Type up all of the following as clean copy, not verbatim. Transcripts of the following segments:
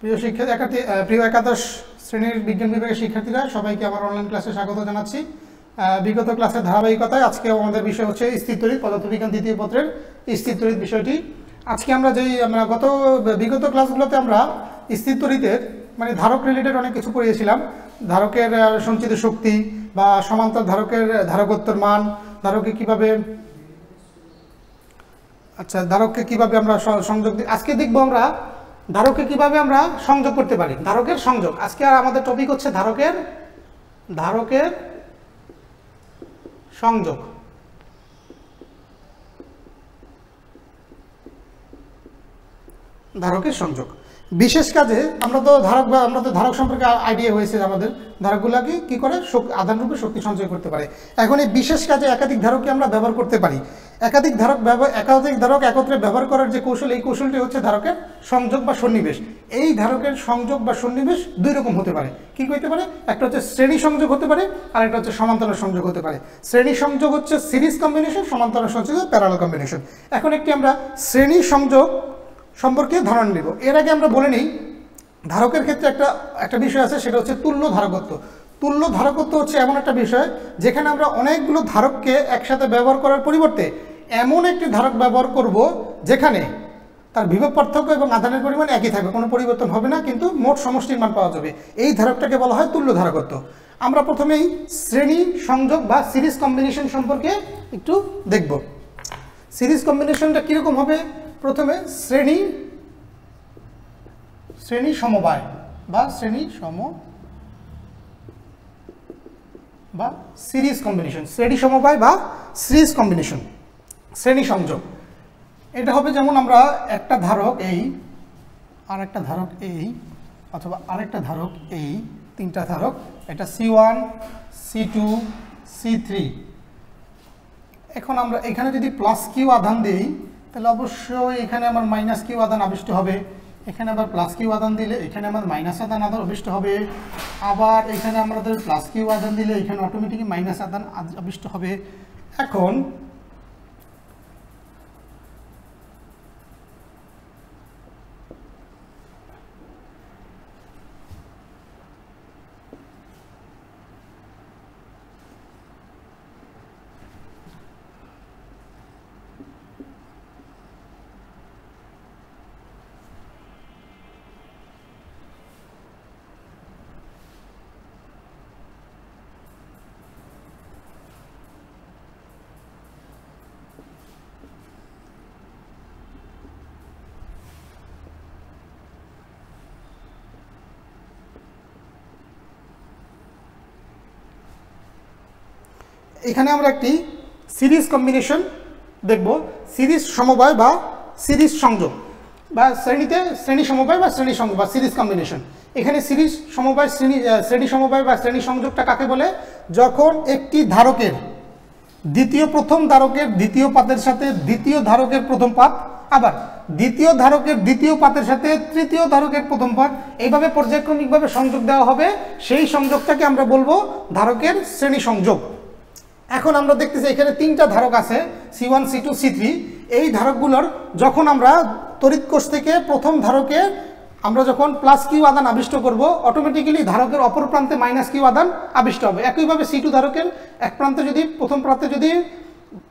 প্রিয় একাদশ শ্রেণীর বিজ্ঞান বিভাগের শিক্ষার্থীরা, সবাইকে আমার অনলাইন ক্লাসে স্বাগত জানাচ্ছি। বিগত ক্লাসের ধারাবাহিকতায় আজকে আমাদের বিষয় হচ্ছে স্থির তড়িৎ, পদার্থবিজ্ঞান দ্বিতীয় পত্রের স্থির তড়িৎ বিষয়টি। আজকে আমরা বিগত ক্লাসগুলোতে আমরা স্থির তড়িতের মানে ধারক রিলেটেড অনেক কিছু পড়িয়েছিলাম। ধারকের সঞ্চিত শক্তি বা সমান্তর ধারকের ধারকত্বের মান, ধারকে কিভাবে আমরা সংযোগ দিই। আজকে দেখবো আমরা ধারককে কিভাবে আমরা সংযোগ করতে পারি, ধারকের সংযোগ। আজকে আর আমাদের টপিক হচ্ছে ধারকের সংযোগ। ধারকের সংযোগ বিশেষ কাজে আমরা তো ধারক সম্পর্কে আইডিয়া হয়েছে আমাদের। ধারকগুলোকে কি করে আধান রূপে শক্তি সঞ্চয় করতে পারে। এখন এই বিশেষ কাজে একাধিক ধারককে আমরা ব্যবহার করতে পারি। একাধিক ধারক একত্রে ব্যবহার করার যে কৌশল, এই কৌশলটি হচ্ছে ধারকের সংযোগ বা সন্নিবেশ। এই ধারকের সংযোগ বা সন্নিবেশ দুই রকম হতে পারে। কি হতে পারে? একটা হচ্ছে শ্রেণী সংযোগ হতে পারে, আর একটা হচ্ছে সমান্তরাল সংযোগ হতে পারে। শ্রেণী সংযোগ হচ্ছে সিরিজ কম্বিনেশন, সমান্তরাল সংযোগ প্যারালাল কম্বিনেশন। এখন একটি আমরা শ্রেণী সংযোগ সম্পর্কে ধারণা নিব। এর আগে আমরা বলে নিই, ধারকের ক্ষেত্রে একটা বিষয় আছে, সেটা হচ্ছে তুল্য ধারকত্ব। তুল্য ধারকত্ব হচ্ছে এমন একটা বিষয় যেখানে আমরা অনেকগুলো ধারককে একসাথে ব্যবহার করার পরিবর্তে এমন একটি ধারক ব্যবহার করব যেখানে তার বিভব পার্থক্য এবং আধানের পরিমাণ একই থাকবে, কোনো পরিবর্তন হবে না, কিন্তু মোট সমষ্টির মান পাওয়া যাবে। এই ধারকটাকে বলা হয় তুল্য ধারকত্ব। আমরা প্রথমেই শ্রেণী সংযোগ বা সিরিজ কম্বিনেশন সম্পর্কে একটু দেখব। সিরিজ কম্বিনেশনটা কীরকম হবে? প্রথমে শ্রেণী সমবায় বা সিরিজ কম্বিনেশন, শ্রেণী সমবায় বা সিরিজ কম্বিনেশন, শ্রেণী সংযোগ। এটা হবে যেমন আমরা একটা ধারক এই, আরেকটা ধারক এই, অথবা আরেকটা ধারক এই, তিনটা ধারক, এটা C1 C2 C3। এখন আমরা এখানে যদি প্লাস কিউ আধান দিই তাহলে অবশ্যই এখানে আমার মাইনাস কিউ আধান আবিষ্ট হবে। এখানে আবার প্লাস কিউ আধান দিলে এখানে আমার মাইনাস আধান আবিষ্ট হবে। আবার এখানে আমাদের প্লাস কিউ আধান দিলে এখানে অটোমেটিকলি মাইনাস আধান আবিষ্ট হবে। এখন এখানে আমরা একটি সিরিজ কম্বিনেশন দেখব, সিরিজ সমবায় বা সিরিজ সংযোগ, বা শ্রেণী সমবায় বা শ্রেণী সংযোগ বা সিরিজ কম্বিনেশন। এখানে শ্রেণী সমবায় বা শ্রেণী সংযোগটা কাকে বলে? যখন একটি ধারকের প্রথম ধারকের দ্বিতীয় পাতের সাথে দ্বিতীয় ধারকের প্রথম পাত, আবার দ্বিতীয় ধারকের দ্বিতীয় পাতের সাথে তৃতীয় ধারকের প্রথম পাত, এইভাবে পর্যায়ক্রমিকভাবে সংযোগ দেওয়া হবে। সেই সংযোগটাকে আমরা বলবো ধারকের শ্রেণী সংযোগ। এখন আমরা দেখতেছি এখানে তিনটা ধারক আছে, C1 C2 C3। এই ধারকগুলোর যখন আমরা তড়িৎ কোষ থেকে প্রথম ধারকে আমরা যখন প্লাস কিউ আধান আবিষ্ট করব, অটোমেটিক্যালি ধারকের অপর প্রান্তে মাইনাস কিউ আধান আবিষ্ট হবে। একইভাবে C2 ধারকের এক প্রান্তে যদি প্রথম প্রান্তে যদি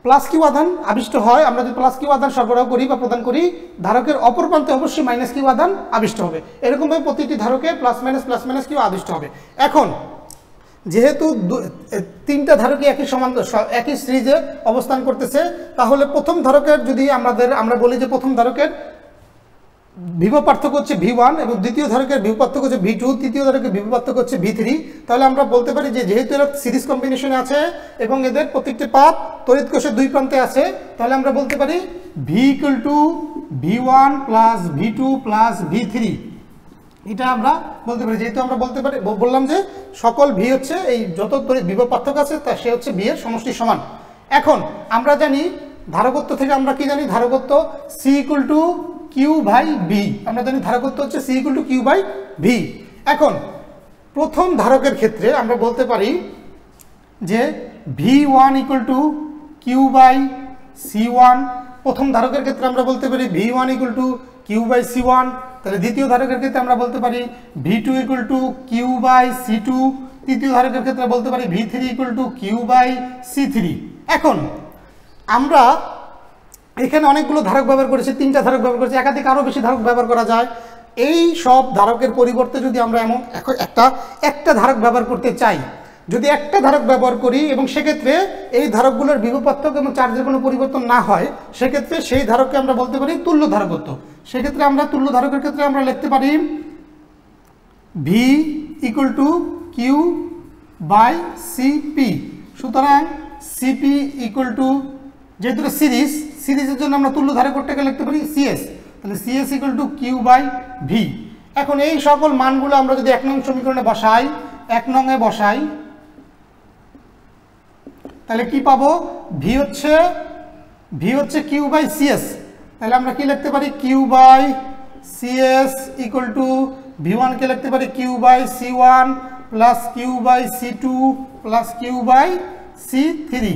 প্লাস কিউ আধান আবিষ্ট হয়, আমরা যদি প্লাস কিউ আধান সরবরাহ করি বা প্রদান করি, ধারকের অপর প্রান্তে অবশ্যই মাইনাস কিউ আধান আবিষ্ট হবে। এরকমভাবে প্রতিটি ধারকে প্লাস মাইনাস কিউ আবিষ্ট হবে। এখন যেহেতু তিনটা ধারকই একই সিরিজে অবস্থান করতেছে, তাহলে প্রথম ধারকের যদি আমরা বলি যে প্রথম ধারকের বিভব পার্থক্য হচ্ছে V1 এবং দ্বিতীয় ধারকের বিভব পার্থক্য হচ্ছে V2, তৃতীয় ধারকের বিভব পার্থক্য হচ্ছে V3, তাহলে আমরা বলতে পারি যে যেহেতু এরা সিরিজ কম্বিনেশনে আছে এবং এদের প্রত্যেকটি পাত তড়িৎ কোষের দুই প্রান্তে আছে, তাহলে আমরা বলতে পারি V = V1 + V2 + V3। এটা আমরা বলতে পারি, যেহেতু আমরা বললাম যে সকল ভি হচ্ছে এই যত বিভব পার্থক্য আছে তা সে হচ্ছে ভি এর সমষ্টি সমান। এখন আমরা জানি ধারকত্ব থেকে আমরা কি জানি? ধারকত্ব C = Q/V। আমরা জানি ধারকত্ব হচ্ছে C = Q/V। এখন প্রথম ধারকের ক্ষেত্রে আমরা বলতে পারি যে V1 = Q/C1। প্রথম ধারকের ক্ষেত্রে আমরা বলতে পারি V1 = Q by C one. তাহলে দ্বিতীয় ধারকের ক্ষেত্রে আমরা বলতে পারি V two equal to Q by C two. তৃতীয় ধারকের ক্ষেত্রে বলতে পারি V three equal to Q by C three. এখন আমরা এখানে অনেকগুলো ধারক ব্যবহার করেছি, 3টা ধারক ব্যবহার করেছি, একাধিক আরও বেশি ধারক ব্যবহার করা যায়। এই সব ধারকের পরিবর্তে যদি আমরা এমন একটা ধারক ব্যবহার করতে চাই, যদি একটা ধারক ব্যবহার করি এবং সেক্ষেত্রে এই ধারকগুলোর বিভব পার্থক্য এবং চার্জের কোনো পরিবর্তন না হয়, সেক্ষেত্রে সেই ধারককে আমরা বলতে পারি তুল্য ধারকত্ব। সেক্ষেত্রে আমরা তুল্য ধারকের ক্ষেত্রে আমরা লিখতে পারি V equal to Q by CP. সুতরাং সিপি ইকুয়াল টু, যেহেতু সিরিজের জন্য আমরা তুল্য ধারকটাকে লিখতে পারি সিএস, তাহলে CS equal to Q by V. এখন এই সকল মানগুলো আমরা যদি 1 নং সমীকরণে বসাই, 1 নংয়ে বসাই, তাহলে কি পাবো? ভি হচ্ছে কিউ বাই সিএস। তাহলে আমরা কি লিখতে পারি? Q by CS equal to V ওয়ানকে লিখতে পারি Q by C one plus Q by C two plus Q by C three.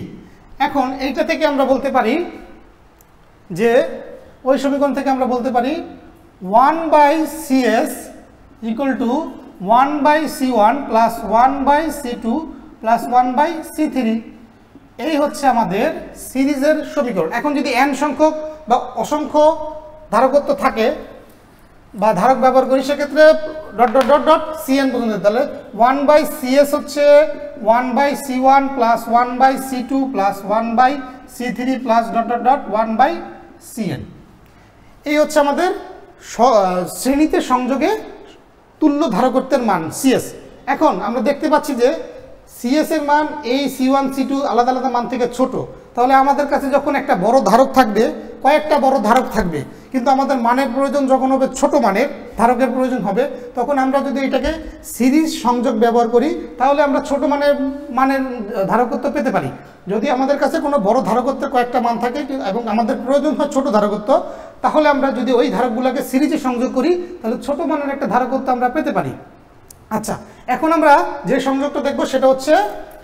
এখন এইটা থেকে আমরা বলতে পারি যে ওই সমীকরণ থেকে আমরা বলতে পারি 1 by CS equal to 1 by C one plus 1 by C two plus 1 by C three. এই হচ্ছে আমাদের সিরিজের সমীকরণ। এখন যদি n সংখ্যক বা অসংখ্য ধারকত্ব থাকে বা ধারক ব্যবহার করি, সেক্ষেত্রে dot dot dot dot CN পর্যন্ত, তাহলে 1 বাই সিএস হচ্ছে 1 by C one plus 1 by C two plus 1 by C three plus dot dot dot 1 by CN. এই হচ্ছে আমাদের শ্রেণীতে সংযোগে তুল্য ধারকত্বের মান সিএস। এখন আমরা দেখতে পাচ্ছি যে সিএস এর মান এই সি ওয়ান সি টু আলাদা আলাদা মান থেকে ছোট। তাহলে আমাদের কাছে যখন একটা বড় ধারক থাকবে, কয়েকটা বড় ধারক থাকবে, কিন্তু আমাদের মানের প্রয়োজন যখন হবে ছোট মানের ধারকের প্রয়োজন হবে, তখন আমরা যদি এটাকে সিরিজ সংযোগ ব্যবহার করি, তাহলে আমরা ছোট মানের ধারকত্ব পেতে পারি। যদি আমাদের কাছে কোনো বড় ধারকত্বের কয়েকটা মান থাকে এবং আমাদের প্রয়োজন হয় ছোট ধারকত্ব, তাহলে আমরা যদি ওই ধারকগুলোকে সিরিজে সংযোগ করি, তাহলে ছোট মানের একটা ধারকত্ব আমরা পেতে পারি। আচ্ছা, এখন আমরা যে সংযোগটা দেখব সেটা হচ্ছে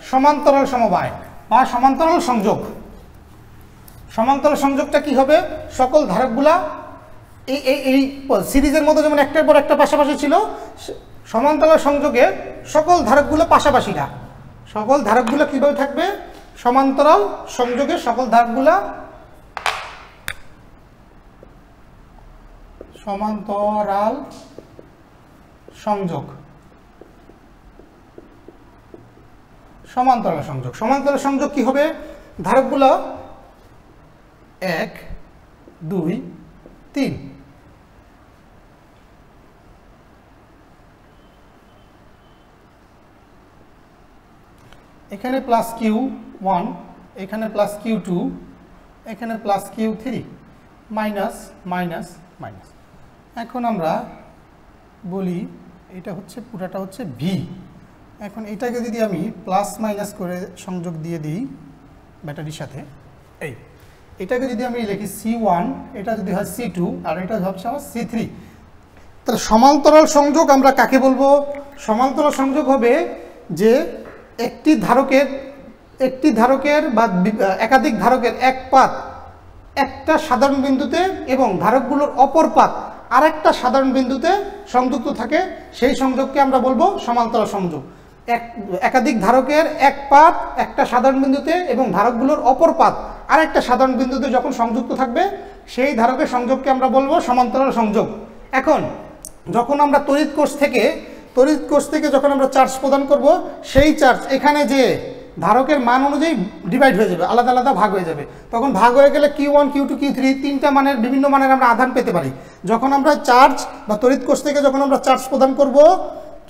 সমান্তরাল সমবায় বা সমান্তরাল সংযোগ। সমান্তরাল সংযোগটা কি হবে? সকল ধারকগুলা এই সিরিজের মধ্যে যেমন একটার পর একটা পাশাপাশি ছিল, সমান্তরাল সংযোগে সকল ধারকগুলো পাশাপাশি না। সকল ধারকগুলো কিভাবে থাকবে? সমান্তরাল সংযোগে সকল ধারকগুলা সমান্তরাল সংযোগ। সমান্তরাল সংযোগ, সমান্তরাল সংযোগ কি হবে? ধারকগুলো 1 2 3, এখানে প্লাস কিউ ওয়ান, এখানে প্লাস কিউ টু, এখানে plus Q three, minus minus minus. এখন আমরা বলি এটা হচ্ছে পুরাটা হচ্ছে ভি। এখন এটাকে যদি আমি প্লাস মাইনাস করে সংযোগ দিয়ে দিই ব্যাটারির সাথে, এটাকে যদি আমি লিখি C1, এটা যদি হয় C2 আর এটা হচ্ছে আমার C3, তাহলে সমান্তরাল সংযোগ আমরা কাকে বলবো? সমান্তরাল সংযোগ হবে যে একটি ধারকের বা একাধিক ধারকের এক পাত একটা সাধারণ বিন্দুতে এবং ধারকগুলোর অপর পাত আরেকটা সাধারণ বিন্দুতে সংযুক্ত থাকে, সেই সংযোগকে আমরা বলবো সমান্তরাল সংযোগ। একাধিক ধারকের এক পাত একটা সাধারণ বিন্দুতে এবং ধারকগুলোর অপর পাত আরেকটা সাধারণ বিন্দুতে যখন সংযুক্ত থাকবে, সেই ধারকের সংযোগকে আমরা বলবো সমান্তরাল সংযোগ। এখন যখন আমরা তড়িৎ কোষ থেকে যখন আমরা চার্জ প্রদান করব, সেই চার্জ এখানে যে ধারকের মান অনুযায়ী ডিভাইড হয়ে যাবে, আলাদা আলাদা ভাগ হয়ে যাবে। তখন ভাগ হয়ে গেলে Q1 Q2 Q3 তিনটা মানের বিভিন্ন মানের আমরা আধান পেতে পারি। যখন আমরা চার্জ বা তড়িৎ কোষ থেকে যখন আমরা চার্জ প্রদান করব,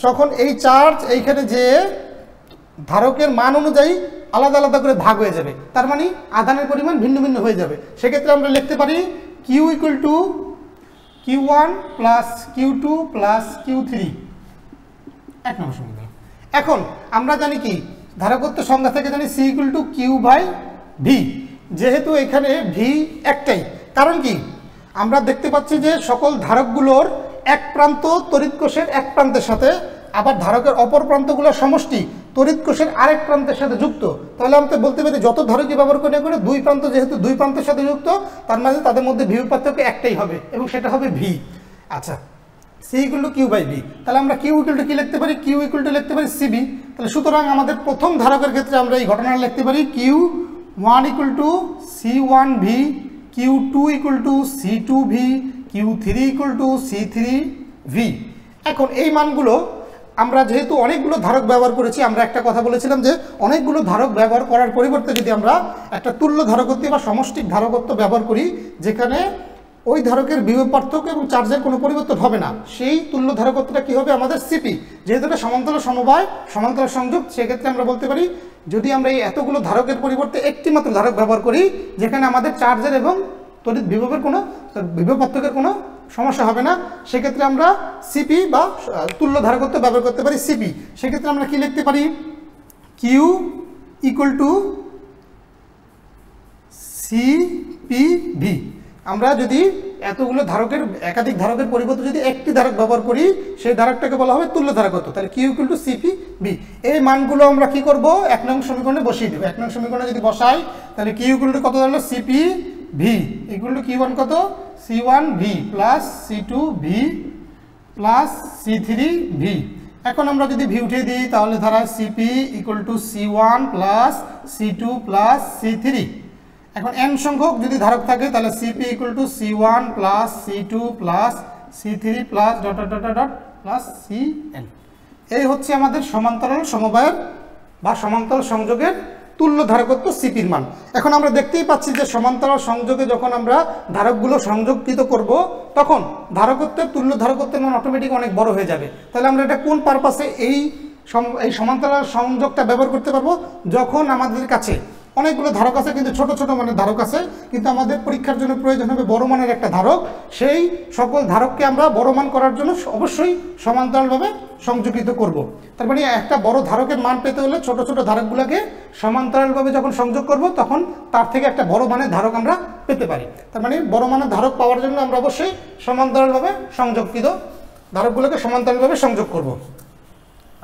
তখন এই চার্জ এইখানে যে ধারকের মান অনুযায়ী আলাদা আলাদা করে ভাগ হয়ে যাবে, তার মানে আধানের পরিমাণ ভিন্ন ভিন্ন হয়ে যাবে। সেক্ষেত্রে আমরা লিখতে পারি Q equal to Q1 plus Q2 plus Q3। এক নম্বর সমীকরণ। এখন আমরা জানি কি ধারকত্ব সংজ্ঞা থেকে জানি C equal to Q by V, যেহেতু এখানে V একটাই। কারণ কি আমরা দেখতে পাচ্ছি যে সকল ধারকগুলোর এক প্রান্ত তড়িৎ কোষের এক প্রান্তের সাথে, আবার ধারকের অপর প্রান্তগুলোর সমষ্টি তড়িৎ কোষের আরেক প্রান্তের সাথে যুক্ত, তাহলে আমরা বলতে পারি যত ধারকই ব্যবহার করে করে দুই প্রান্ত যেহেতু দুই প্রান্তের সাথে যুক্ত, তার মানে তাদের মধ্যে ভিউ পার্থক্য একটাই হবে এবং সেটা হবে ভি। আচ্ছা, C equal to Q by V, তাহলে আমরা কিউ ইকুয়াল টু কি লিখতে পারি? কিউ ইকুয়াল টু লিখতে পারি সিবি। তাহলে সুতরাং আমাদের প্রথম ধারকের ক্ষেত্রে আমরা এই ঘটনাটা লিখতে পারি Q one equal to C one V, Q two equal to C two V, Q three equal to C three V. এখন এই মানগুলো আমরা যেহেতু অনেকগুলো ধারক ব্যবহার করেছি, আমরা একটা কথা বলেছিলাম যে অনেকগুলো ধারক ব্যবহার করার পরিবর্তে যদি আমরা একটা তুল্য ধারকত্ব বা সমষ্টিক ধারকত্ব ব্যবহার করি, যেখানে ওই ধারকের বিভব পার্থক্য এবং চার্জের কোনো পরিবর্তন হবে না, সেই তুল্য ধারকত্বটা কি হবে? আমাদের সিপি। যেহেতু এটা সমান্তরাল সমবায়, সমান্তরাল সংযোগ, সেক্ষেত্রে আমরা বলতে পারি যদি আমরা এই এতগুলো ধারকের পরিবর্তে একটি মাত্র ধারক ব্যবহার করি, যেখানে আমাদের চার্জের এবং তড়িৎ বিভবের কোনো বিভব পার্থক্যের কোনো সমস্যা হবে না, সেক্ষেত্রে আমরা সিপি বা তুল্য ধারকত্ব ব্যবহার করতে পারি সিপি। সেক্ষেত্রে আমরা কি লিখতে পারি? Q equal to CPV. আমরা যদি এতগুলো ধারকের একাধিক ধারকের পরিবর্তে যদি একটি ধারক ব্যবহার করি, সেই ধারকটাকে বলা হবে তুল্য ধারকত্ব। তাহলে কিউ ইকুয়াল টু সিপিভি। এই মানগুলো আমরা কি করব? 1 নং সমীকরণে বসিয়ে দেব। 1 নং সমীকরণে যদি বসাই, তাহলে কিউ ইকুয়াল টু কত দাঁড়ালো? CPV equal to Q one কত? C1V plus C2V plus C3V। এখন আমরা যদি ভি উঠিয়ে দিই, তাহলে ধারা CP equal to C1 plus C2 plus C3। এখন n সংখ্যক যদি ধারক থাকে, তাহলে CP equal to C1 plus C2 plus C3 plus dot dot dot dot plus Cn। এই হচ্ছে আমাদের সমান্তরাল সমবায়ের বা সমান্তরাল সংযোগের তুল্য ধারকত্ব সিপির মান। এখন আমরা দেখতেই পাচ্ছি যে সমান্তরাল সংযোগে যখন আমরা ধারকগুলো সংযোগকৃত করব, তখন ধারকত্বের তুল্য ধারকত্বের মান অটোমেটিক অনেক বড় হয়ে যাবে। তাহলে আমরা এটা কোন পারপাসে এই সমান্তরাল সংযোগটা ব্যবহার করতে পারবো? যখন আমাদের কাছে অনেকগুলো ধারক আছে কিন্তু ছোট ছোট মানের ধারক আছে, কিন্তু আমাদের পরীক্ষার জন্য প্রয়োজন হবে বড় মানের একটা ধারক। সেই সকল ধারককে আমরা বড় মান করার জন্য অবশ্যই সমান্তরালভাবে সংযোগিত করব। তার মানে একটা বড় ধারকের মান পেতে হলে ছোট ছোট ধারকগুলোকে সমান্তরালভাবে যখন সংযোগ করব, তখন তার থেকে একটা বড় মানের ধারক আমরা পেতে পারি। তার মানে বড় মানের ধারক পাওয়ার জন্য আমরা অবশ্যই সমান্তরালভাবে সংযোগকৃত ধারকগুলোকে সমান্তরালভাবে সংযোগ করব।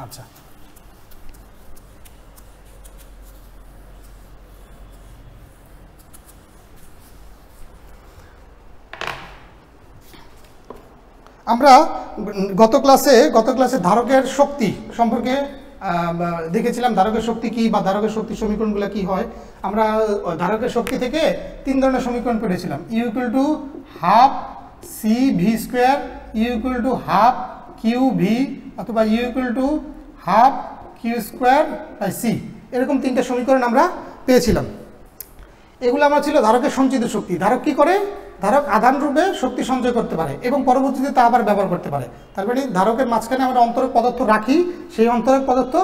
আচ্ছা, আমরা গত ক্লাসে ধারকের শক্তি সম্পর্কে দেখেছিলাম। ধারকের শক্তি কি বা ধারকের শক্তি সমীকরণগুলো কি হয়। আমরা ধারকের শক্তি থেকে 3 ধরনের সমীকরণ পেয়েছিলাম। U equal to half C V square, U equal to half Q V, অথবা U equal to half Q square by C. এরকম 3টে সমীকরণ আমরা পেয়েছিলাম। এগুলো আমার ছিল ধারকের সঞ্চিত শক্তি। ধারক কি করে? ধারক আধান রূপে শক্তি সঞ্চয় করতে পারে এবং পরবর্তীতে তা আবার ব্যবহার করতে পারে। তার মানে ধারকের মাঝখানে আমরা অন্তরক পদার্থ রাখি, সেই অন্তরক পদার্থ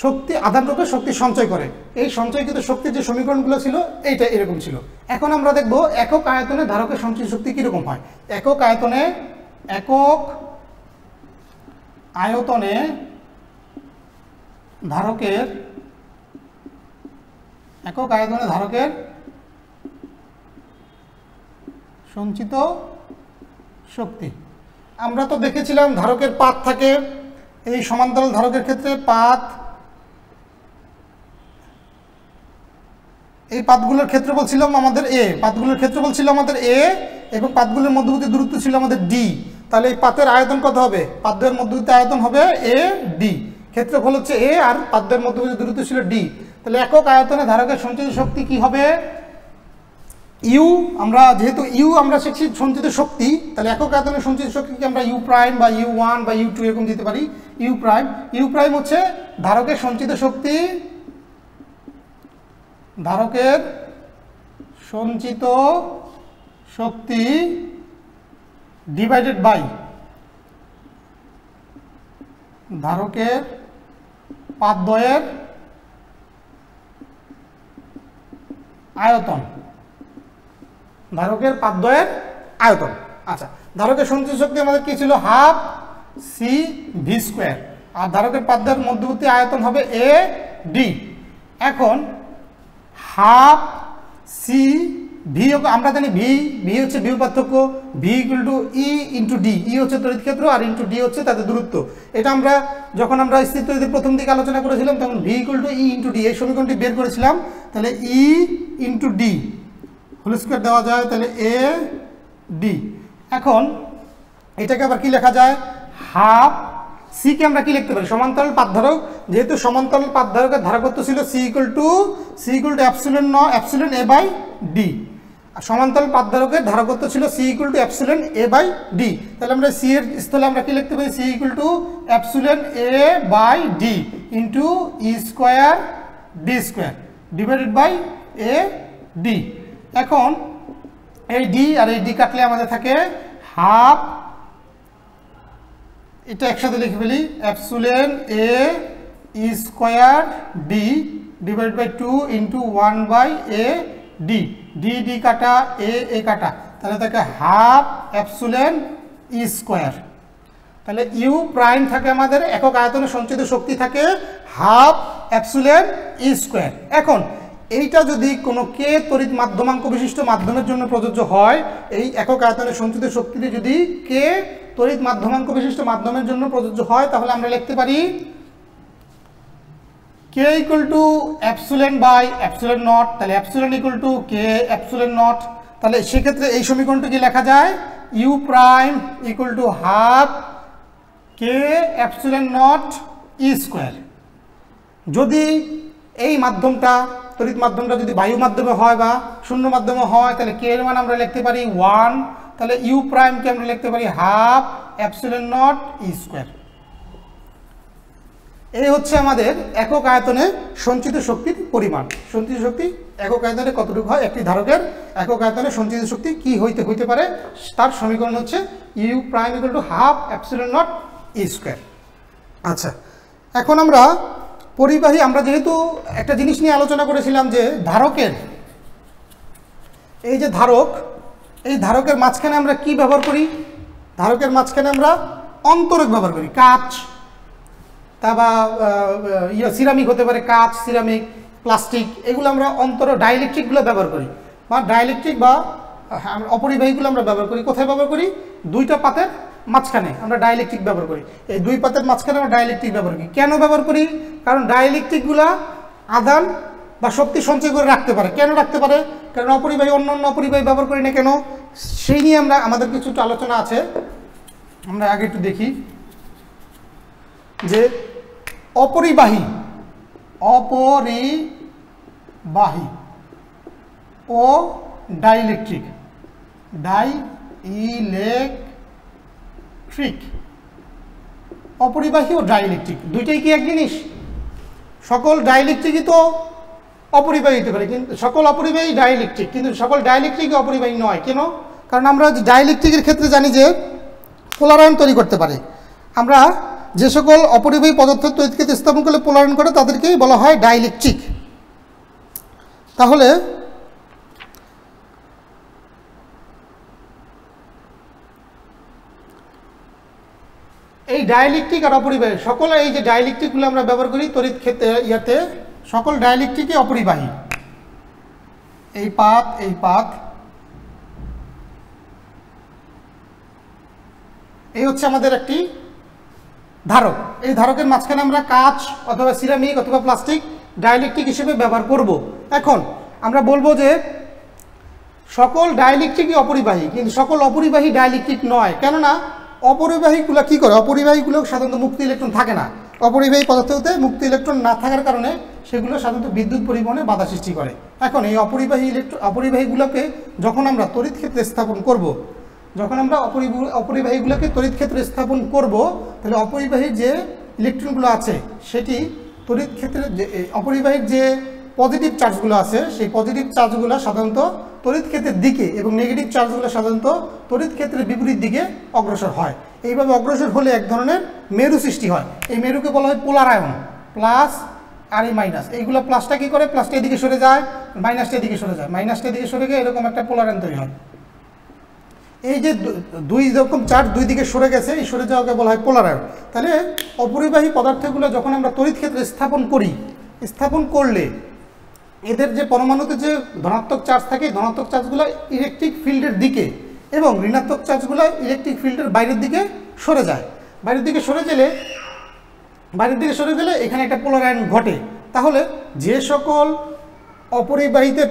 শক্তি আধান রূপে শক্তি সঞ্চয় করে। এই সঞ্চয়কৃত শক্তির যে সমীকরণগুলো ছিল, এইটা এরকম ছিল। এখন আমরা দেখব একক আয়তনে ধারকের সঞ্চিত শক্তি কীরকম হয়। একক আয়তনে ধারকের সঞ্চিত শক্তি। আমরা তো দেখেছিলাম ধারকের পাত থাকে। এই সমান্তরাল ধারকের ক্ষেত্রে পাত, এই পাতগুলোর ক্ষেত্রফল ছিল আমাদের এ, এবং পাতগুলোর মধ্যবর্তী দূরত্ব ছিল আমাদের ডি। তাহলে এই পাতের আয়তন কত হবে? পাতদ্বয়ের মধ্যবর্তী আয়তন হবে এ ডি, ক্ষেত্রফল হচ্ছে এ আর পাতদ্বয়ের মধ্যবর্তী দূরত্ব ছিল ডি। তাহলে একক আয়তনে ধারকের সঞ্চিত শক্তি কি হবে? ইউ, আমরা যেহেতু ইউ আমরা শিখছি সঞ্চিত শক্তি, তাহলে একক আয়তনের সঞ্চিত শক্তিকে আমরা ইউ প্রাইম বা ইউ ওয়ান বা ইউ টু এরকম দিতে পারি। ইউ প্রাইম হচ্ছে ধারকের সঞ্চিত শক্তি, ধারকের সঞ্চিত শক্তি ডিভাইডেড বাই ধারকের পাতদ্বয়ের আয়তন, ধারকের পাতদ্বয়ের আয়তন। আচ্ছা, ধারকের সঞ্চিত শক্তি আমাদের কি ছিল? হাফ সি ভি স্কোয়ার, আর ধারকের পাতদ্বয়ের মধ্যবর্তী আয়তন হবে এ ডি। এখন হাফ সি ভি আমরা জানি ভি হচ্ছে বিভব পার্থক্য, V equal to E into D. E হচ্ছে তড়িৎ ক্ষেত্র আর ইন্টু ডি হচ্ছে তাদের দূরত্ব। এটা আমরা যখন আমরা স্থির তড়িতের প্রথম দিকে আলোচনা করেছিলাম তখন V equal to E into D এই সমীকরণটি বের করেছিলাম। তাহলে ই ইন্টু ডি হোল স্কয়ার দেওয়া যায়, তাহলে এ ডি। এখন এটাকে আবার কি লেখা যায়, হাফ সি কে আমরা কি লিখতে পারি, সমান্তরাল পাতধারক, যেহেতু সমান্তরাল পাতধারকের ধারকত্ব ছিল C equal to epsilon A by D. সমান্তরাল পাতধারকের ধারকত্ব ছিল C equal to epsilon A by D. তাহলে আমরা সি এর স্থলে আমরা কি লিখতে পারি, C equal to epsilon A by D into E square D square divided by A D. এখন এই ডি আর এই ডি কাটলে আমাদের থাকে হাফ, এটা একসাথে লিখে ফেলি, epsilon A E square D divide by 2 into 1 by A D. D D কাটা এ কাটা, তাহলে থাকে হাফ এপসিলন ই স্কোয়ার। তাহলে ইউ প্রাইম থাকে আমাদের একক আয়তনে সঞ্চিত শক্তি থাকে হাফ এপসিলন ই স্কোয়ার। এখন এইটা যদি কোনো কে তড়িৎ মাধ্যমাঙ্ক বিশিষ্ট মাধ্যমের জন্য প্রযোজ্য হয়, এই একক আয়তনে সঞ্চিত শক্তিটি যদি কে তড়িৎ মাধ্যমাঙ্ক বিশিষ্ট মাধ্যমের জন্য প্রযোজ্য হয়, তাহলে আমরা লিখতে পারি K equal to epsilon by epsilon naught. তাহলে epsilon equal to K epsilon naught. তাহলে সেক্ষেত্রে এই সমীকরণটি কি লেখা যায়, U prime equal to half K epsilon naught E square. যদি এই মাধ্যমটা তড়িৎ মাধ্যমটা যদি বায়ু মাধ্যমে হয় বা শূন্য মাধ্যমে হয়, তাহলে কে এর মান আমরা লিখতে পারি 1। তাহলে ইউ প্রাইমকে আমরা লিখতে পারি half epsilon naught E square. এই হচ্ছে আমাদের একক আয়তনে সঞ্চিত শক্তির পরিমাণ। সঞ্চিত শক্তি একক আয়তনে কতটুকু হয়, একটি ধারকের একক আয়তনে সঞ্চিত শক্তি কি হইতে পারে, তার সমীকরণ হচ্ছে you prime equal to half epsilon naught E square. আচ্ছা, এখন আমরা পরিবাহী, আমরা যেহেতু একটা জিনিস নিয়ে আলোচনা করেছিলাম যে ধারকের, এই যে ধারক, এই ধারকের মাঝখানে আমরা কি ব্যবহার করি, ধারকের মাঝখানে আমরা অন্তরক ব্যবহার করি, কাঁচ তা বা সিরামিক হতে পারে, কাঁচ, সিরামিক, প্লাস্টিক, এগুলো আমরা ডাইইলেকট্রিকগুলো ব্যবহার করি, বা ডাইইলেকট্রিক বা অপরিবাহীগুলো আমরা ব্যবহার করি। কোথায় ব্যবহার করি, দুইটা পাতের মাঝখানে আমরা ডাইইলেকট্রিক ব্যবহার করি। এই দুই পাতের মাঝখানে আমরা ডাইইলেকট্রিক ব্যবহার করি। কেন ব্যবহার করি, কারণ ডাইইলেকট্রিকগুলো আধান বা শক্তি সঞ্চয় করে রাখতে পারে। কেন রাখতে পারে, কারণ অপরিবাহী অন্য অপরিবাহী ব্যবহার করি না কেন, সেই নিয়ে আমাদের কিছু আলোচনা আছে। আমরা আগে একটু দেখি যে অপরিবাহী ও ডাইইলেকট্রিক, অপরিবাহী ও ডাইইলেকট্রিক দুইটাই কি এক জিনিস? সকল ডাইইলেকট্রিকই তো অপরিবাহী হতে পারে, কিন্তু সকল অপরিবাহী ডাইইলেকট্রিক, কিন্তু সকল ডাইইলেকট্রিকই অপরিবাহী নয়। কেন? কারণ আমরা ডাইইলেকট্রিকের ক্ষেত্রে জানি যে পোলারায়ন তৈরি করতে পারে। আমরা যে সকল অপরিবাহী পদার্থের তড়িৎ ক্ষেত্র স্থাপন করলে পোলারায়ন করে তাদেরকেই বলা হয় ডাইইলেকট্রিক। তাহলে এই ডাইইলেকট্রিক আর অপরিবাহী সকল, এই যে ডাইইলেকট্রিকগুলো আমরা ব্যবহার করি তড়িৎ ক্ষেত্রে, সকল ডাইইলেকট্রিকই অপরিবাহী। এই পাত এই হচ্ছে আমাদের একটি ধারক। এই ধারকের মাঝখানে আমরা কাঁচ অথবা সিরামিক অথবা প্লাস্টিক ডাইইলেকট্রিক হিসেবে ব্যবহার করব। এখন আমরা বলবো যে সকল ডাইইলেকট্রিকই অপরিবাহী, কিন্তু সকল অপরিবাহী ডাইইলেকট্রিক নয়। কেননা অপরিবাহীগুলো কি করে, অপরিবাহীগুলো সাধারণত মুক্ত ইলেকট্রন থাকে না। অপরিবাহী পদার্থতে মুক্ত ইলেকট্রন না থাকার কারণে সেগুলো সাধারণত বিদ্যুৎ পরিবহনে বাধা সৃষ্টি করে। এখন এই অপরিবাহীগুলোকে যখন আমরা তড়িৎ ক্ষেত্রে স্থাপন করব, যখন আমরা অপরিবাহীগুলোকে তড়িৎ ক্ষেত্রে স্থাপন করব, তাহলে অপরিবাহীর যে ইলেকট্রনগুলো আছে সেটি তড়িৎ ক্ষেত্রে যে অপরিবাহীর যে পজিটিভ চার্জগুলো আছে সেই পজিটিভ চার্জগুলো সাধারণত তড়িৎ ক্ষেত্রের দিকে এবং নেগেটিভ চার্জগুলো সাধারণত তড়িৎ ক্ষেত্রের বিপরীত দিকে অগ্রসর হয়। এইভাবে অগ্রসর হলে এক ধরনের মেরু সৃষ্টি হয়। এই মেরুকে বলা হয় পোলারায়ন, প্লাস আর এই মাইনাস। এইগুলো প্লাসটা কী করে, প্লাসটা এদিকে সরে যায়, মাইনাসটা এদিকে সরে যায়, মাইনাসটা এদিকে সরে গিয়ে এরকম একটা পোলারায়ন তৈরি হয়। এই যে দুই রকম চার্জ দুই দিকে সরে গেছে, এই সরে যাওয়াকে বলা হয় পোলারায়ন। তাহলে অপরিবাহী পদার্থগুলো যখন আমরা তড়িৎ ক্ষেত্রে স্থাপন করি, স্থাপন করলে এদের যে পরমাণুতে যে ধনাত্মক চার্জ থাকে, ধনাত্মক চার্জগুলো ইলেকট্রিক ফিল্ডের দিকে এবং ঋণাত্মক চার্জগুলো ইলেকট্রিক ফিল্ডের বাইরের দিকে সরে যায়। বাইরের দিকে সরে গেলে এখানে একটা পোলারায়ন ঘটে। তাহলে যে সকল অপরিবাহীতে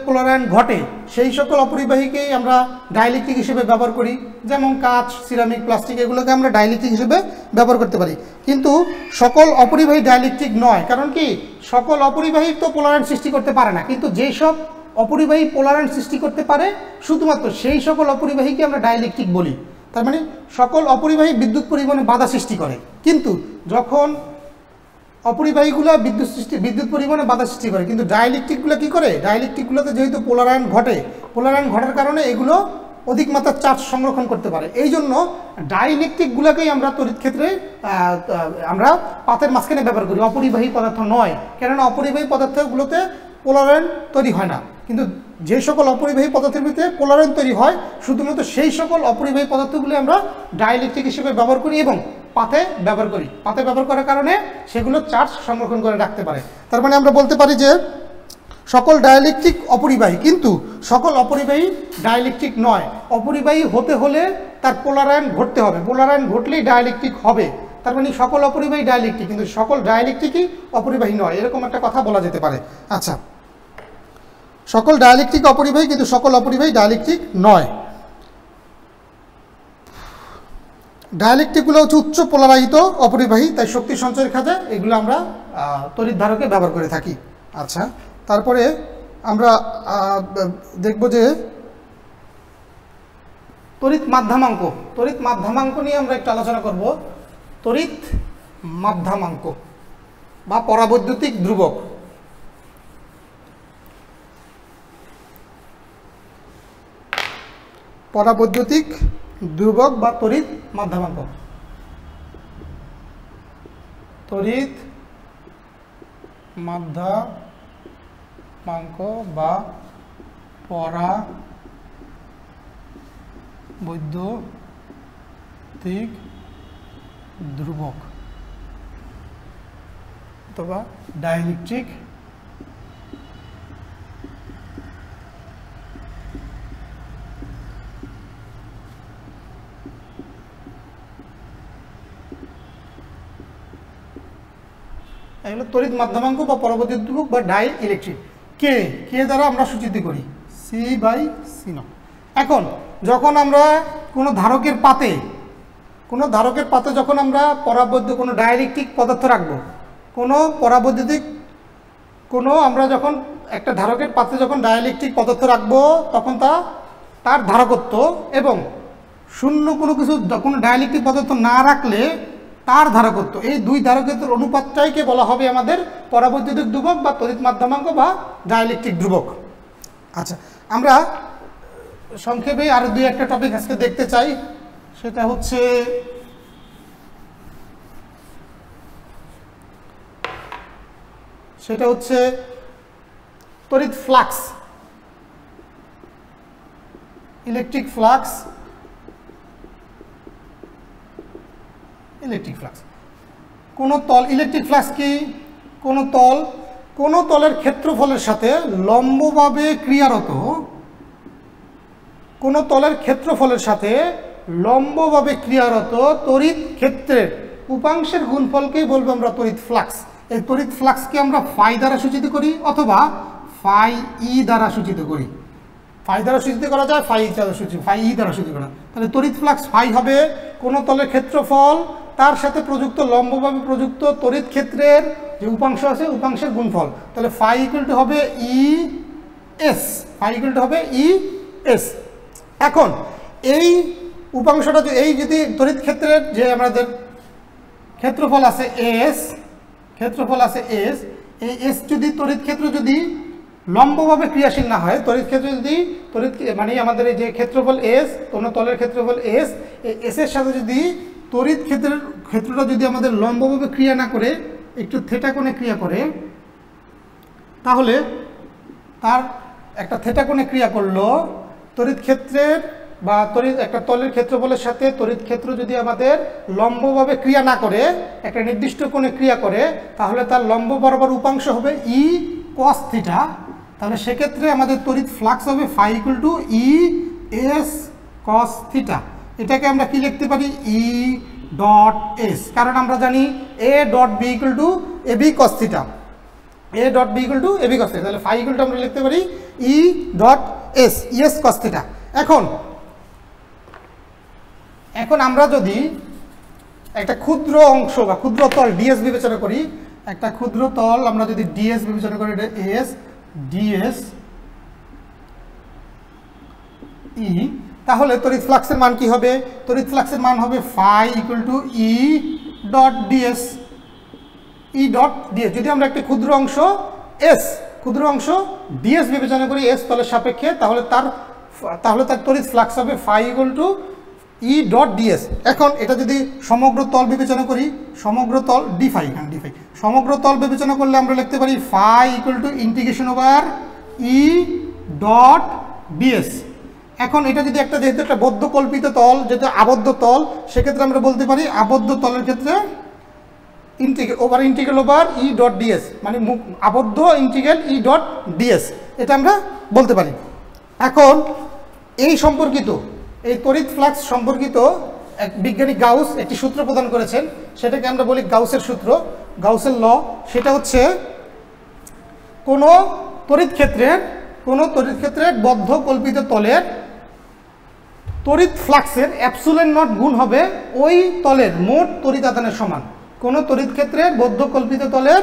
পোলারায়ন ঘটে সেই সকল অপরিবাহীকেই আমরা ডাইইলেকট্রিক হিসেবে ব্যবহার করি। যেমন কাঁচ, সিরামিক, প্লাস্টিক এগুলোকে আমরা ডাইইলেকট্রিক হিসেবে ব্যবহার করতে পারি। কিন্তু সকল অপরিবাহী ডাইইলেকট্রিক নয়। কারণ কি, সকল অপরিবাহী তো পোলারায়ন সৃষ্টি করতে পারে না, কিন্তু যেই সব অপরিবাহী পোলারায়ন সৃষ্টি করতে পারে শুধুমাত্র সেই সকল অপরিবাহীকে আমরা ডাইইলেকট্রিক বলি। তার মানে সকল অপরিবাহী বিদ্যুৎ পরিবহনে বাধা সৃষ্টি করে, কিন্তু যখন অপরিবাহীগুলো বিদ্যুৎ পরিবহনে বাধা সৃষ্টি করে, কিন্তু ডাইইলেকট্রিকগুলো কী করে, ডাইইলেকট্রিকগুলোতে যেহেতু পোলারায়ন ঘটার কারণে এগুলো অধিক মাত্রার চার্জ সংরক্ষণ করতে পারে। এই জন্য ডাইইলেকট্রিকগুলোকেই আমরা তড়িৎ ক্ষেত্রে আমরা পাতের মাঝখানে ব্যবহার করি, অপরিবাহী পদার্থ নয়। কেননা অপরিবাহী পদার্থগুলোতে পোলারায়ন তৈরি হয় না, কিন্তু যে সকল অপরিবাহী পদার্থের ভিতরে পোলারায়ন তৈরি হয় শুধুমাত্র সেই সকল অপরিবাহী পদার্থগুলো আমরা ডাইইলেকট্রিক হিসেবে ব্যবহার করি এবং পাতে ব্যবহার করি। পাতে ব্যবহার করার কারণে সেগুলো চার্জ সংরক্ষণ করে রাখতে পারে। তার মানে আমরা বলতে পারি যে সকল ডাইইলেকট্রিক অপরিবাহী, কিন্তু সকল অপরিবাহী ডাইইলেকট্রিক নয়। অপরিবাহী হতে হলে তার পোলারায়ন ঘটতে হবে, পোলারায়ন ঘটলেই ডাইইলেকট্রিক হবে। তার মানে সকল অপরিবাহী ডাইইলেকট্রিক, কিন্তু সকল ডাইইলেকট্রিকই অপরিবাহী নয়, এরকম একটা কথা বলা যেতে পারে। আচ্ছা, সকল ডাইইলেকট্রিক অপরিবাহী, কিন্তু সকল অপরিবাহী ডাইইলেকট্রিক নয়। ডাইইলেকট্রিকগুলো হচ্ছে উচ্চ পোলারায়িত অপরিবাহী, তাই শক্তি সঞ্চয়ের কাজে এগুলো আমরা তড়িৎ ধারকে ব্যবহার করে থাকি। আচ্ছা, তারপরে আমরা দেখব যে তড়িৎ মাধ্যামাঙ্ক নিয়ে আমরা একটু আলোচনা করব। তড়িৎ মাধ্যামাঙ্ক বা পরাবৈদ্যুতিক ধ্রুবক। পরাবৈদ্যুতিক ধ্রুবক বা তড়িৎ মাধ্যামাঙ্ক। তড়িৎ মাধ্যামাঙ্ক বা পরাবৈদ্যুতিক ধ্রুবক অথবা ডাইইলেকট্রিক এগুলো তড়িৎ মাধ্যামাঙ্ক বা পরাবৈদ্যুতিক ধ্রুবক বা ডাইইলেকট্রিক। কে দ্বারা আমরা সূচিত করি C/C0। এখন যখন আমরা কোনো ধারকের পাতে যখন আমরা কোনো ডাইইলেকট্রিক পদার্থ রাখবো, আমরা যখন একটা ধারকের পাতে যখন ডাইইলেকট্রিক পদার্থ রাখবো, তখন তার ধারকত্ব এবং শূন্য কোনো ডাইইলেকট্রিক পদার্থ না রাখলে তার ধারকত্ব, এই দুই ধারকত্বের অনুপাতটাইকে বলা হবে আমাদের পরাবৈদ্যুতিক ধ্রুবক বা তড়িৎ মাধ্যামাঙ্ক বা ডাইইলেকট্রিক ধ্রুবক। আচ্ছা, আমরা সংক্ষেপে আরো দুই একটা টপিক আজকে দেখতে চাই। সেটা হচ্ছে তড়িৎ flux, electric flux. Electric flux কি? কোনো তলের ক্ষেত্রফলের সাথে লম্বভাবে ক্রিয়ারত তড়িৎ ক্ষেত্রের উপাংশের গুণফলকেই বলবো আমরা তড়িৎ ফ্লাক্স। এই তড়িৎ ফ্লাক্সকে আমরা ফাই দ্বারা সূচিত করি অথবা ফাই ই দ্বারা সূচিত করি। ফাই দ্বারা সূচিত করা যায়, ফাই ই দ্বারা সূচিত করা। তাহলে তড়িৎ ফ্লাক্স ফাই হবে কোনো তলের ক্ষেত্রফল তার সাথে লম্বভাবে প্রযুক্ত তড়িৎ ক্ষেত্রের যে উপাংশ আছে উপাংশের গুণফল। তাহলে ফাই ইকুয়াল টু হবে ES। এখন এই উপাংশটা যদি তড়িৎ ক্ষেত্রের যে আমাদের ক্ষেত্রফল আছে এস, এই এস যদি তড়িৎ ক্ষেত্র যদি লম্বভাবে ক্রিয়াশীল না হয়, তড়িৎ ক্ষেত্র যদি মানে আমাদের এই যে ক্ষেত্রফল এস, কোনো তলের ক্ষেত্রফল এস, এই এস এর সাথে যদি তড়িৎ ক্ষেত্রটা যদি আমাদের লম্বভাবে ক্রিয়া না করে একটু থেটা কোণে ক্রিয়া করে, তাহলে তার একটা থেটা কোণে ক্রিয়া করলো তড়িৎ ক্ষেত্রের বা একটা তলের ক্ষেত্রফলের সাথে তড়িৎ ক্ষেত্র যদি আমাদের লম্বভাবে ক্রিয়া না করে একটা নির্দিষ্ট কোণে ক্রিয়া করে, তাহলে তার লম্ব বরাবর উপাংশ হবে কস থিটা, তাহলে সেক্ষেত্রে আমাদের তড়িৎ ফ্লাক্স হবে phi equal to E S cos theta. এটাকে আমরা কি লিখতে পারি ই ডট এস, কারণ আমরা জানি A dot B equal to A B cos theta, A dot B equal to A B cos theta, তাহলে ফাই ইকুয়াল টু আমরা লিখতে পারি E dot S ES cos theta. এখন আমরা যদি একটা ক্ষুদ্র অংশ বা ক্ষুদ্র তল ডিএস বিবেচনা করি, একটা ক্ষুদ্র তল আমরা যদি ডিএস বিবেচনা করি, এটা এস ডিএস ই, তাহলে তড়িৎ ফ্লাক্সের মান কি হবে? তড়িৎ ফ্লাক্সের মান হবে phi equal to E dot DS, E dot DS. যদি আমরা একটা ক্ষুদ্র অংশ ডিএস বিবেচনা করি এস তলের সাপেক্ষে, তাহলে তার তড়িৎ ফ্লাক্স হবে phi equal to E dot DS. এখন এটা যদি সমগ্র তল বিবেচনা করি, সমগ্র তল ডিফাই, সমগ্র তল বিবেচনা করলে আমরা লিখতে পারি phi equal to integration over E dot DS. এখন এটা যদি যেহেতু একটা বদ্ধ কল্পিত তল, যেহেতু আবদ্ধ তল, সেক্ষেত্রে আমরা বলতে পারি আবদ্ধ তলের ক্ষেত্রে integral over E dot DS, মানে আবদ্ধ ইন্টিগ্রাল ই ডট ডিএস, এটা আমরা বলতে পারি। এখন এই তড়িৎ ফ্লাক্স সম্পর্কিত এক বিজ্ঞানী গাউস একটি সূত্র প্রদান করেছেন, সেটাকে আমরা বলি গাউসের সূত্র, গাউসের ল। সেটা হচ্ছে কোনো তড়িৎ ক্ষেত্রের বদ্ধ কল্পিত তলের তড়িৎ ফ্লাক্সের অ্যাপসিলন নট গুণ হবে ওই তলের মোট তড়িৎ আদানের সমান। কোনো তড়িৎ ক্ষেত্রের বদ্ধ কল্পিত তলের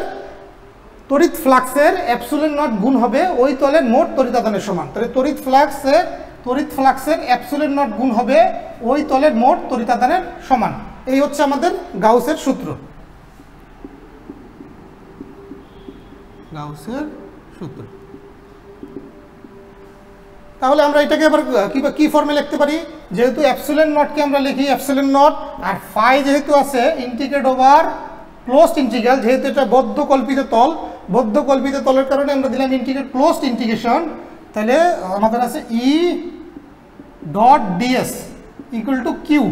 তড়িৎ ফ্লাক্সের অ্যাপসিলন নট গুণ হবে ওই তলের মোট তড়িৎ আদানের সমান। তাহলে তড়িৎ ফ্লাক্সের অ্যাপসিলন নট গুণ হবে ওই তলের মোট তড়িৎ আদানের সমান। এই হচ্ছে আমাদের গাউসের সূত্র। তাহলে আমরা এটাকে আবার কি ফর্মে লিখতে পারি? যেহেতু অ্যাপসিলন নটকে আমরা লিখি অ্যাপসিলন নট, আর ফাই যেহেতু আছে ইন্টিগ্রেট ওভার ক্লোজড ইন্টিগ্রাল, যেহেতু এটা বদ্ধ কল্পিত তলের কারণে আমরা দিলাম ইন্টিগ্রেট ক্লোজড ইন্টিগ্রেশন, তাহলে আমাদের আছে E dot DS equal to Q.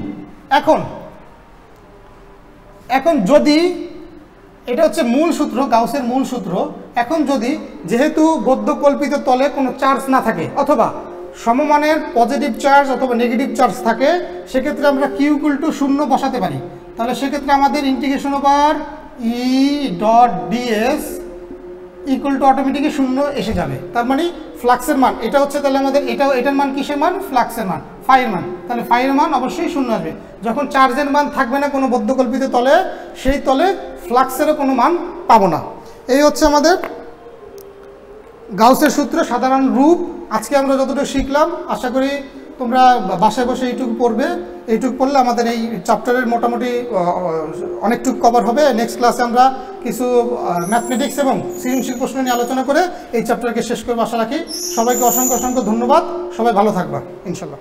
এখন যদি এটা হচ্ছে মূল সূত্র, গাউসের মূল সূত্র। এখন যেহেতু বদ্ধ কল্পিত তলে কোনো চার্জ না থাকে, অথবা সমমানের পজিটিভ চার্জ অথবা নেগেটিভ চার্জ থাকে, সেক্ষেত্রে আমরা কিউ ইকুয়াল টু 0 বসাতে পারি। তাহলে সেক্ষেত্রে আমাদের integration over E dot DS equal two automatically 0 এসে যাবে। তার মানে ফ্লাক্সের মান এটা হচ্ছে, তাহলে আমাদের এটার মান কিসের মান? ফ্লাক্সের মান, ফাইয়ের মান। তাহলে ফাইয়ের মান অবশ্যই 0 আসবে। যখন চার্জের মান থাকবে না কোনো বদ্ধকল্পিত তলে, সেই তলে ফ্লাক্সেরও কোনো মান পাবো না। এই হচ্ছে আমাদের গাউসের সূত্র সাধারণ রূপ। আজকে আমরা যতটুকু শিখলাম, আশা করি তোমরা বাসায় বসে এইটুকু পড়বে। এইটুকু পড়লে আমাদের এই চ্যাপ্টারের মোটামুটি অনেকটুকু কভার হবে। নেক্সট ক্লাসে আমরা কিছু ম্যাথমেটিক্স এবং সৃজনশীল প্রশ্ন নিয়ে আলোচনা করে এই চ্যাপ্টারকে শেষ করবো আশা রাখি। সবাইকে অসংখ্য ধন্যবাদ। সবাই ভালো থাকবা ইনশাল্লাহ।